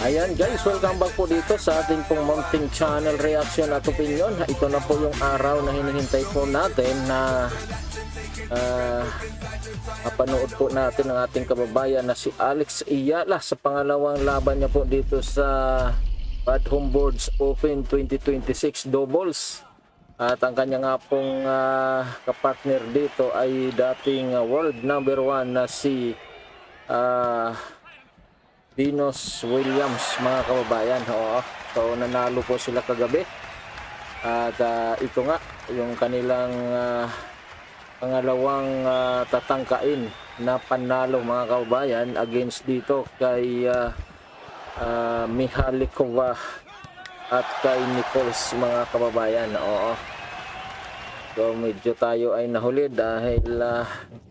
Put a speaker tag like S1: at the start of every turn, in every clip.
S1: Ayan guys, welcome back po dito sa ating pong mounting channel reaction at opinion. Ito na po yung araw na hinihintay po natin na mapanood po natin ang ating kababayan na si Alex Ayala sa pangalawang laban niya po dito sa Bad Homeboards Open 2026 doubles. At ang kanya nga pong kapartner dito ay dating world number 1 na si Venus Williams, mga kababayan. Oo. So nanalo po sila kagabi. At ito nga yung kanilang pangalawang tatangkain na panalo, mga kababayan, against dito kay Mihalikova at kay Nichols, mga kababayan. Oo. So medyo tayo ay nahuli dahil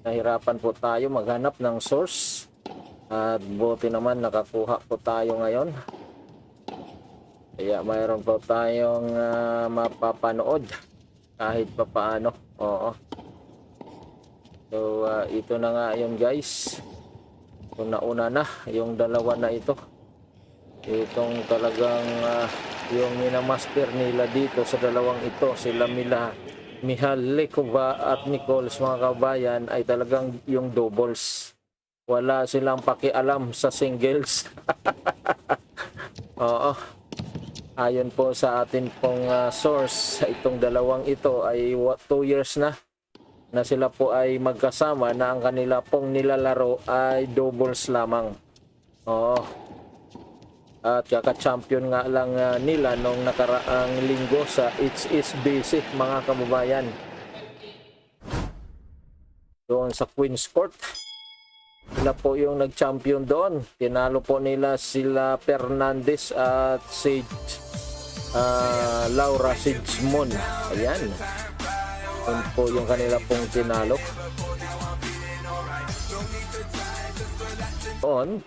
S1: nahirapan po tayo maghanap ng source. At buti naman nakakuha po tayo ngayon. Kaya mayroon po tayong mapapanood kahit pa paano. Oo. So ito na nga yun guys. Una-una na yung dalawa na ito. Itong talagang yung minamaster nila dito sa dalawang ito, sila Mihalikova at Nichols, mga kabayan, ay talagang yung doubles. Wala silang pakialam sa singles. Oo. Ayon po sa atin pong source, itong dalawang ito ay 2 years na sila po ay magkasama na ang kanila pong nilalaro ay doubles lamang. Oo. At kaka-champion nga lang nila nung nakaraang linggo sa HSBC, mga kababayan. Doon sa Queen's Court. Sila po yung nag-champion doon. Tinalo po nila sila Fernandez at Laura Sigismund. Ayan. Yun po yung kanila pong tinalo. On.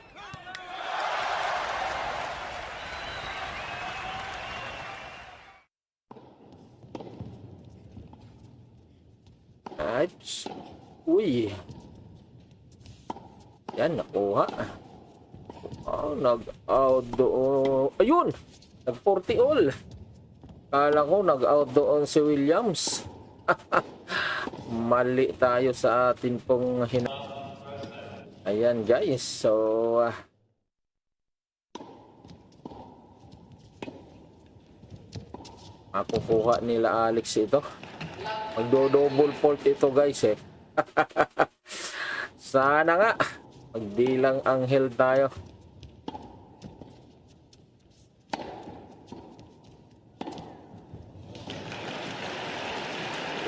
S1: Right. Uy. Yan, nakuha. Oh, nag-out doon. Ayun! Nag-40 all. Kala ko nag-out doon si Williams. Mali tayo sa atin pong Ayan guys. So, makukuha nila Alex ito. Magdo-double fault ito guys eh. Sana nga. Magbilang anghel tayo.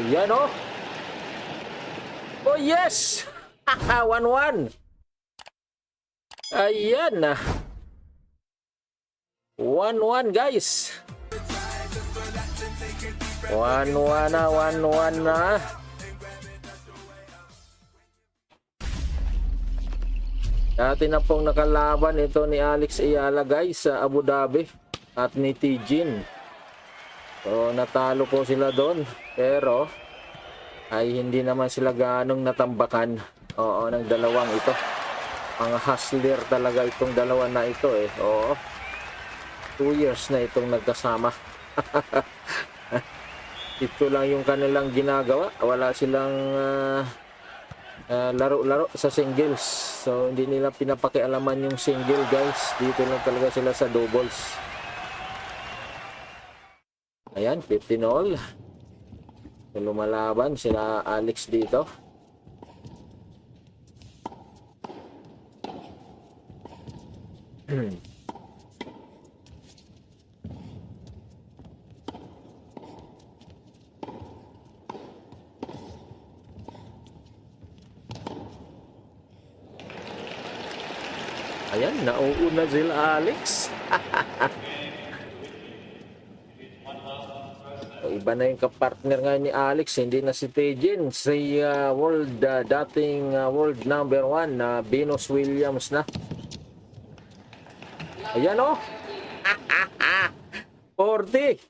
S1: Ayan o. Oh yes! 1-1. Ayan na. 1-1 guys. 1-1 na, 1-1 na. Dati na pong nakalaban ito ni Alex Ayala guys sa Abu Dhabi at ni Tijin. So natalo po sila doon, pero ay hindi naman sila ganong natambakan. Oo, ng dalawang ito. Mga hustler talaga itong dalawa na ito eh. Oo. 2 years na itong nagkasama. Ito lang yung kanilang ginagawa. Wala silang laro-laro sa singles. So hindi nila pinapakialaman yung single guys. Dito lang talaga sila sa doubles. Ayan, 15 all. So, lumalaban sila Alex dito. Ayan, nauuna sila Alex. So, iba na yung kapartner nga ni Alex, hindi na si Tejin, si dating world number 1 na Venus Williams na. Ayan o. 40.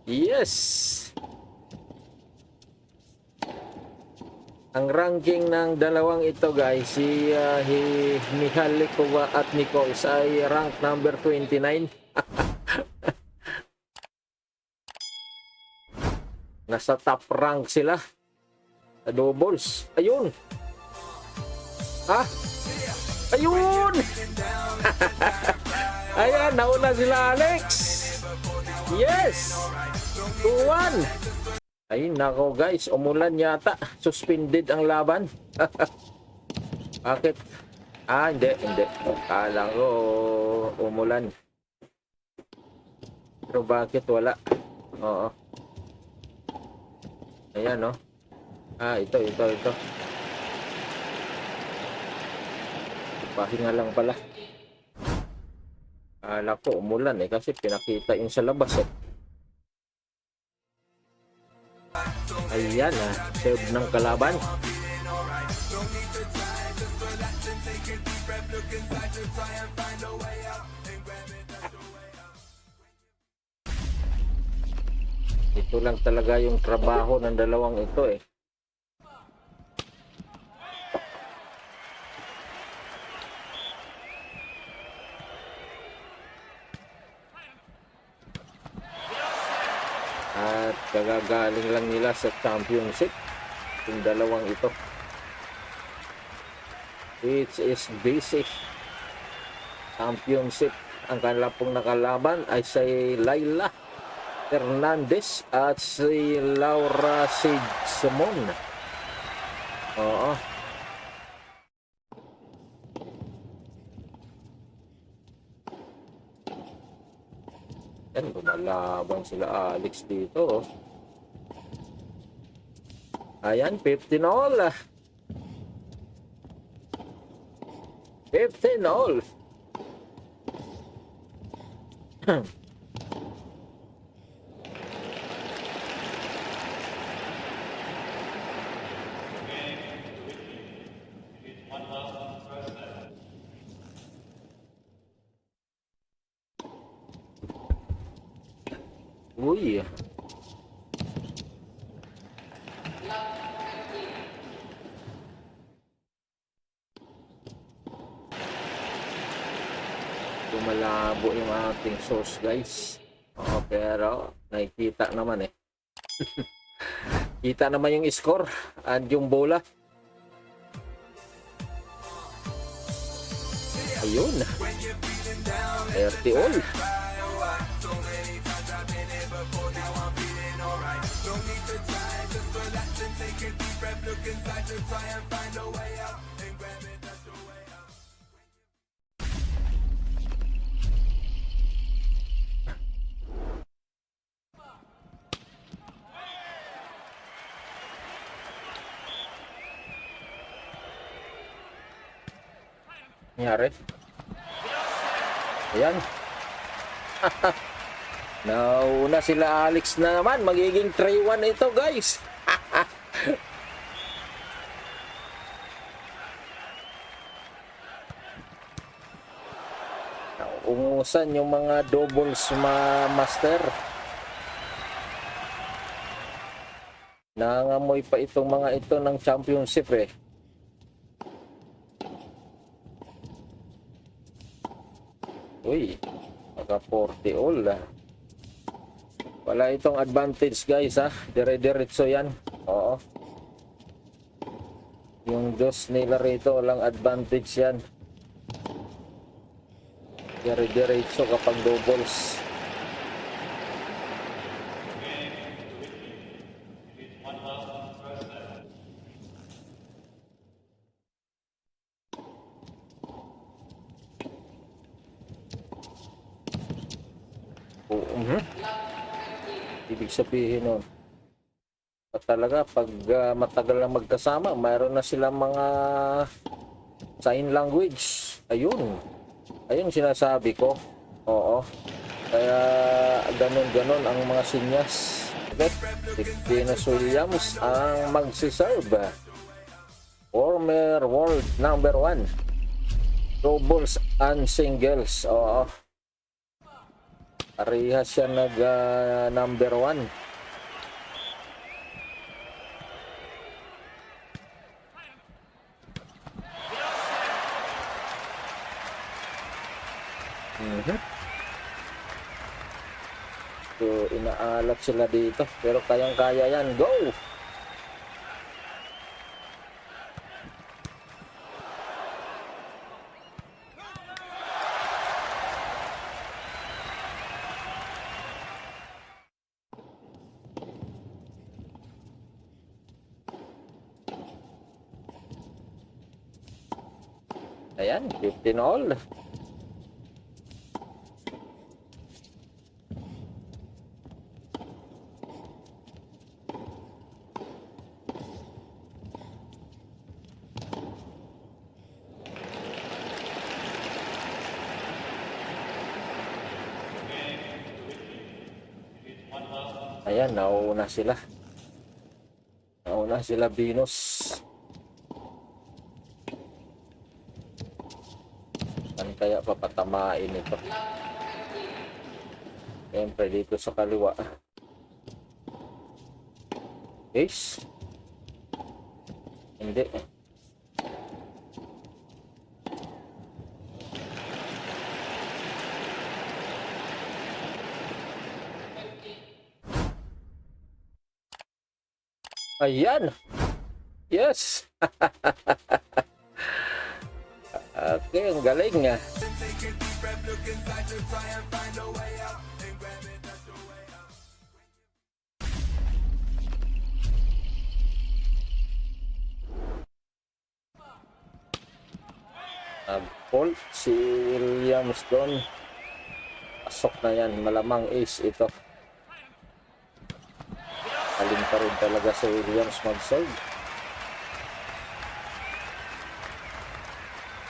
S1: Yes. Ang ranking ng dalawang ito guys, si Mihalikova at Nichols ay rank number 29. Nasa top rank sila sa doubles. Ayun. Ayun. Ayan, nauna sila Alex. Yes. 2-1. Ay nako guys, umulan yata. Suspended ang laban. Bakit? Hindi. Kala ko umulan. Pero bakit wala? Oo. Ayan, no? Ito. Pahinga lang pala. Kala ko umulan kasi pinakita yung sa labas Ayan serve ng kalaban. Ito lang talaga yung trabaho ng dalawang ito At kagagaling lang nila sa championship yung dalawang ito. It is basic championship. Ang kanila pong nakalaban ay si Laila Hernandez at si Laura Sigmon. Oo. Yan, lumalaban sila Alex dito. Ayan, 15 all. 15 all. Uy. Malabo yung ating source guys. Pero nakikita naman kita naman yung score at yung bola. Ayun, 30 all. Nangyari. Ayan. Nauna sila Alex na naman. Magiging 3-1 ito guys. Umusan yung mga doubles master. Nangangamoy pa itong mga ito ng championship Uy, maka 40 all Wala itong advantage guys Dire-diretso yan. Oo. Yung dos nila rito walang advantage yan. Dire-diretso kapag doubles. Ibig sabihin nun talaga pag matagal na magkasama mayroon na silang mga sign language. Ayun sinasabi ko. Oo, kaya ganon ang mga sinyas. Venus Williams ang magsiserve, former world number 1 doubles and singles. Oo, parehas siya number 1. Mhm. So, inaalat sila dito. Pero kayang-kaya yan. Go! Ayan, 15 all. Ayan, nauna sila. Nauna sila, Venus. Saan kaya papatamain ito? Siyempre, dito sa kaliwa. Ace? Hindi. Ayan! Yes! Okay, ang galing nga. Nag-fault si Williams doon. Pasok na yan. Malamang ace ito. Alin pa rin talaga si Williams mag-solve.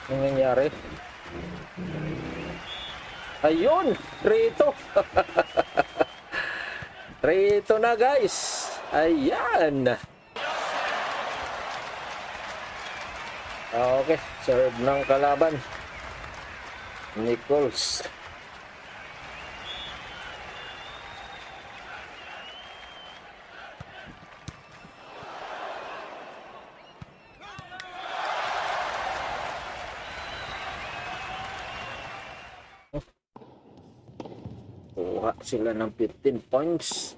S1: Anong nangyari? Ayun! Rito! Rito na, guys! Ayan! Okay, serve ng kalaban. Nichols. Kuha sila ng 15 points.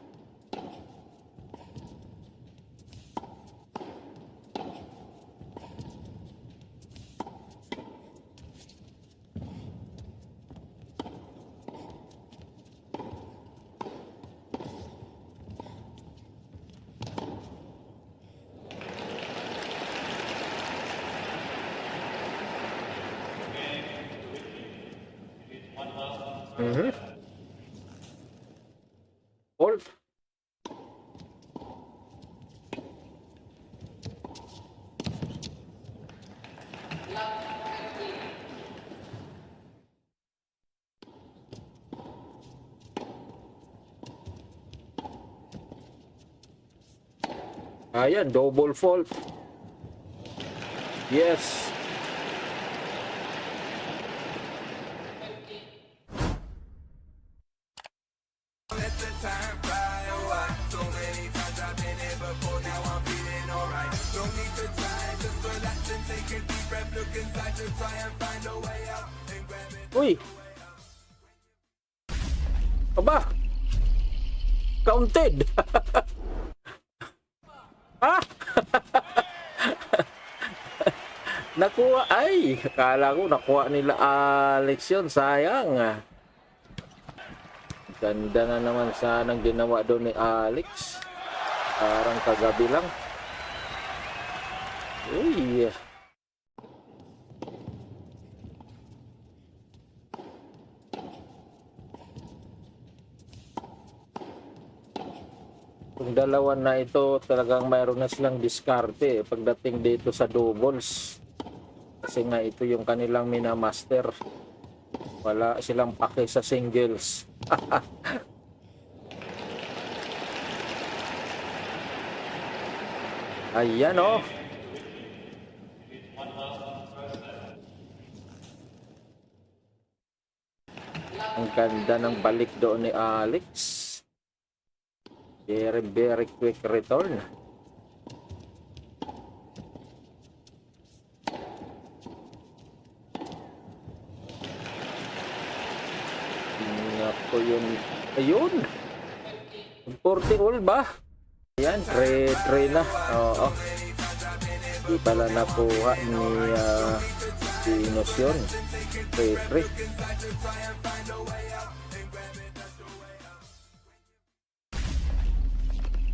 S1: Hold. Ayan, double fault. Yes. Uy! Aba! Counted! Ah! Nakuha! Ay! Akala ko nakuha nila Alex yun. Sayang. Ganda na naman sanang ginawa doon ni Alex. Parang kagabi lang. Uy! Yung dalawa na ito talagang mayroon na silang diskarte pagdating dito sa doubles. Kasi nga ito yung kanilang minamaster. Wala silang pake sa singles. Ayan oh. Ang ganda ng balik doon ni Alex. Very quick return. Ako yun. Ayun. 40 all ba? Ayan, tre na. Oo. Di pala nakuha ni Venus yun. Tre.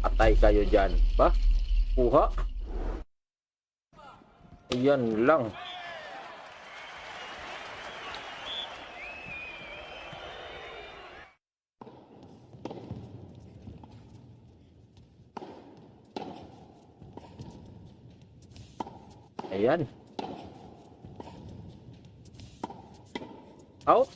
S1: Patay kayo dyan. Ba? Kuha. Ayan lang. Ayan. Out.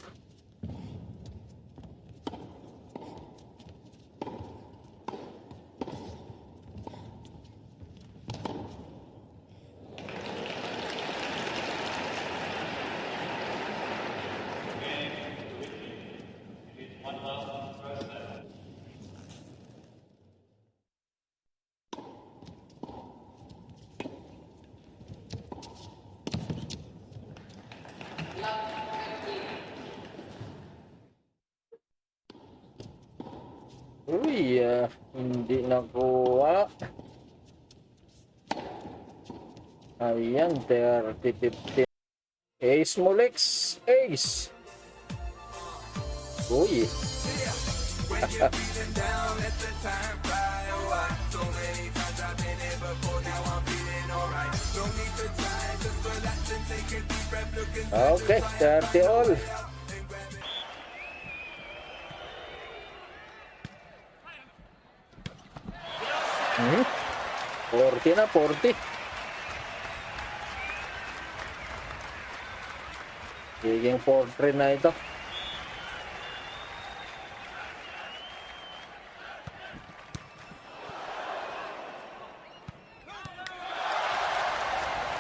S1: Uy, hindi nakuha. Ayan, 30-50. Ace Molex. Ace. Uy. Okay, 30 all. Hmm? 40 na, 40. Giging 4-3 na ito.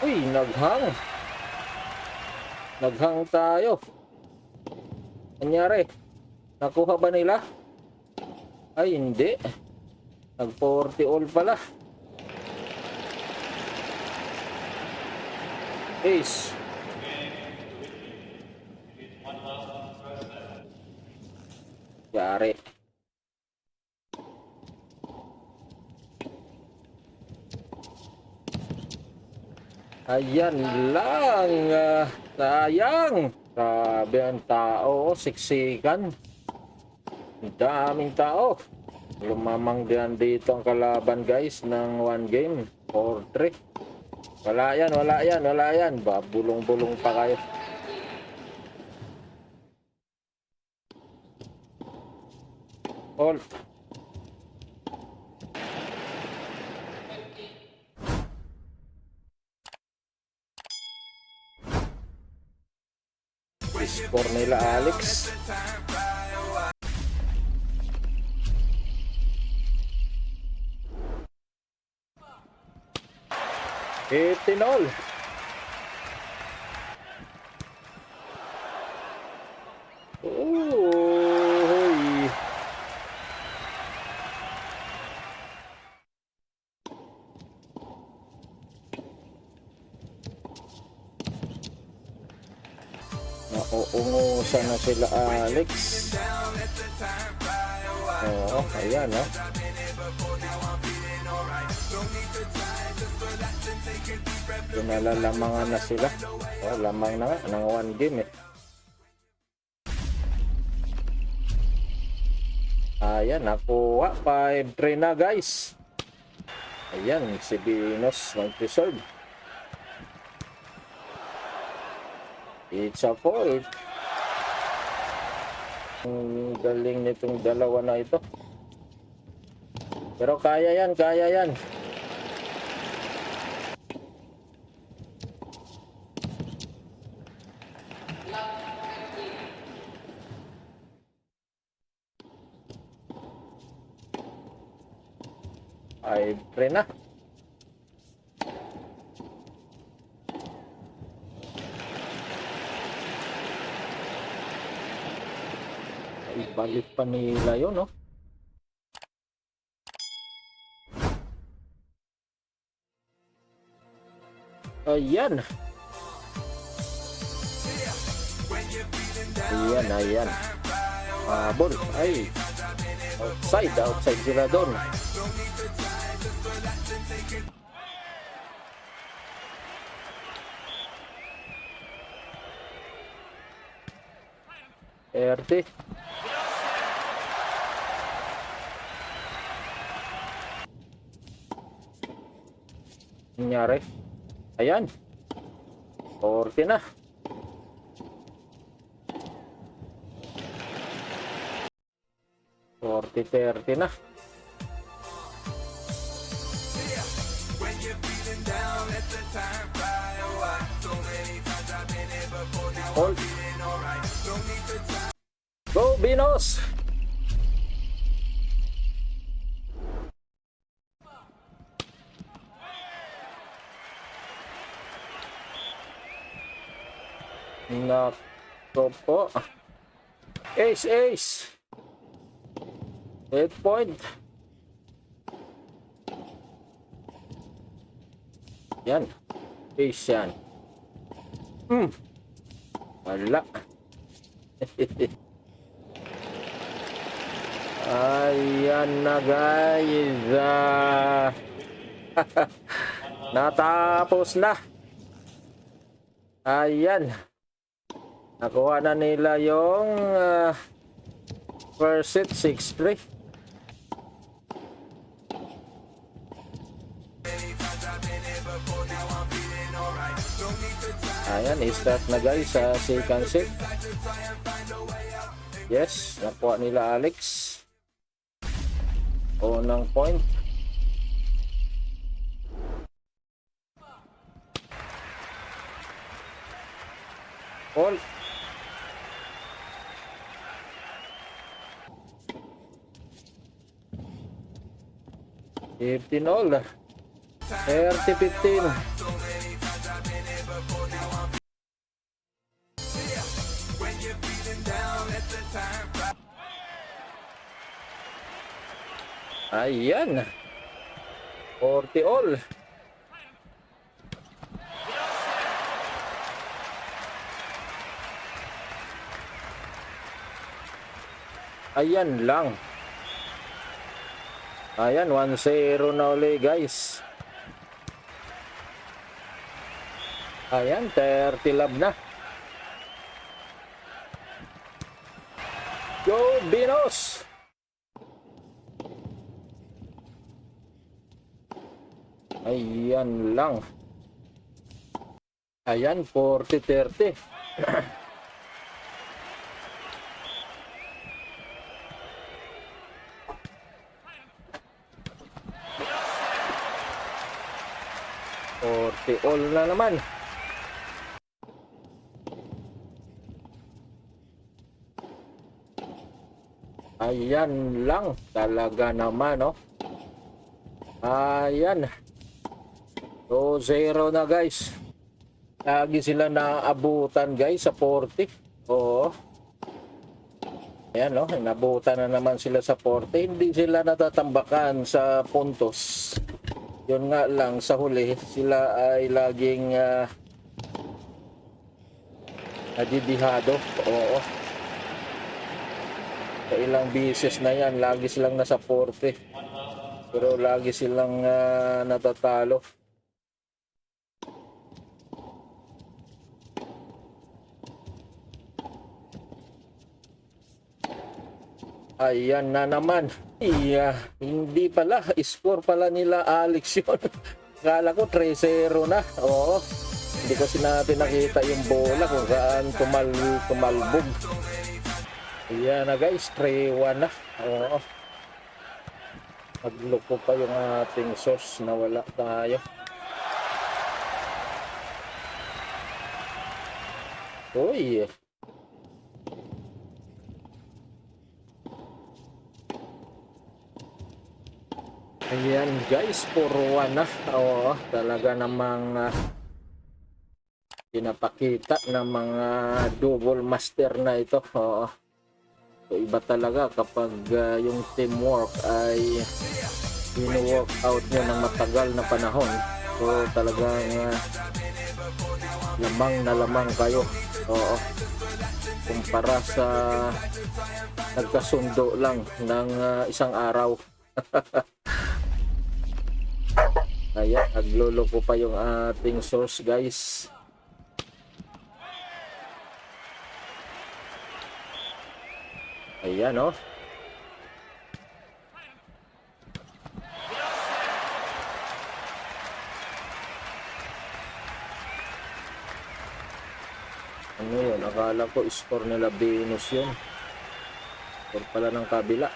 S1: Uy, naghang. Naghang tayo. Nangyari? Nakuha ba nila? Ay, hindi. Nag 40 all pala. Ace. Yari. Ayan lang. Sayang. Grabe ang tao. Siksikan. Daming tao. Lumamang diyan dito ang kalaban guys ng 1 game. 4-3. Wala yan, wala yan, wala yan. Bulong-bulong pa kayo. All. Score nila Alex. Etinol. Uy. Nauungusan na sila Alex. Oo, ayan o. Pinalalamangan na sila. Oh, lamang na nga ng 1 game eh. Ayan, nakuha. 5-3 na guys. Ayan, si Venus mag-reserve. It's a fault. Ang galing nitong dalawa na ito. Pero kaya yan, kaya yan. Ay, pre na. Ibalik pa nila yun, no? Ayan. Ayan, ayan. Habol. Ay. Outside sila doon. RT. Nangyari. Ayan. 40 na. Forty 30 na. Hold. Go Binos. Nako po. Ace. 8 point. Yan. Ace yan. Wala. Ayan na guys. Natapos na. Ayan. Nakuha na nila yung first set 6-3. Ayan, i-start na guys sa second set. Yes, nakuha nila Alex. Unang point. All. $15 all. 30-15. Ayan. 40 all. Ayan lang. Ayan, 1-0 na uli guys. Ayan, 30 love na. Go Binos! Ayan lang. Ayan, 40-30. All na naman. Ayan lang talaga naman, no? Ayan. So 0 na guys. Lagi sila naabutan guys sa 40. Oo. Ayan, no? Nabutan na naman sila sa 40. Hindi sila natatambakan sa puntos. Yun nga lang, sa huli, sila ay laging nadidihado. Oo. Sa ilang bisis na yan, lagi silang nasa 40. Pero lagi silang natatalo. Ayan na naman. Hindi pala. Score pala nila Alex yun. Kala ko 3-0 na. Oo. Hindi kasi natin nakita yung bola kung saan tumalbog. Ayan na guys. 3-1 na. Oo. Magloko pa yung ating source na wala tayo. Uy. Ayan guys, 4-1 na. Oo, talaga namang pinapakita ng mga double master na ito. Oo. So, iba talaga kapag yung teamwork ay in-work out nyo ng matagal na panahon. So talagang lamang na lamang kayo. Oo. Kumpara sa nagkasundo lang ng isang araw. Ayan, nagluloko pa yung ating source, guys. Ayan, oh. Ano yun? Akala ko score nila Venus yun. Score pala ng kabila.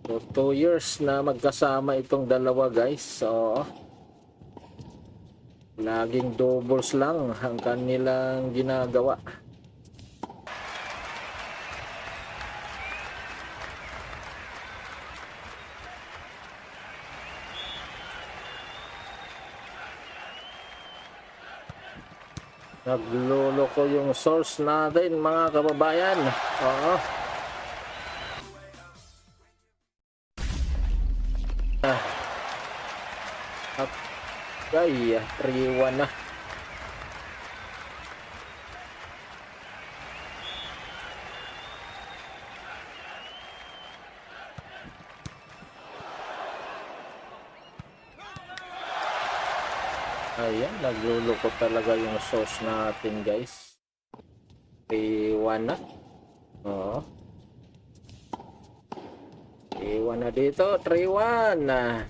S1: So, 2 years na magkasama itong dalawa, guys. So, laging doubles lang ang kanilang ginagawa. Nagluloko yung source natin, mga kababayan. Oo. At kaya 3-1 na. Ayan, nagluloko talaga yung source natin, guys. 3-1 na. Oo. 3-1 na dito. 3-1 na.